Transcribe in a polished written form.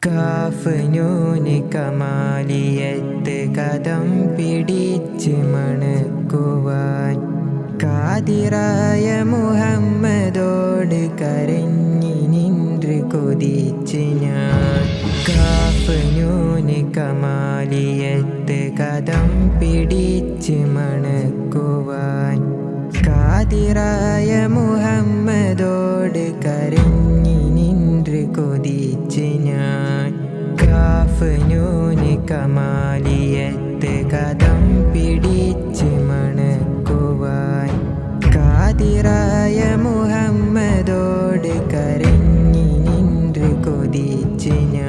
Calf നൂന് കമാലിയത്ത് കദം പിടിച്ച് മണക്കുവാൻ കാതിറായ മുഹമ്മദോട് കരഞ്ഞി നിன்று കൊതിച്ച് ഞാൻ. കാഫ് നൂന് കമാലിയത്ത് കദം പിടിച്ച് മണക്കുവാൻ കാതിറായ മുഹമ്മദോട് കരഞ്ഞി നിன்று കൊതിച്ച് ഞാൻ. കാഫ് നൂന് കമാലിയത്ത് കദം പിടിച്ച് മണക്കുവാൻ കാതിറായ മുഹമ്മദോട് കരഞ്ഞി നിன்று കൊതിച്ച് ഞാൻ.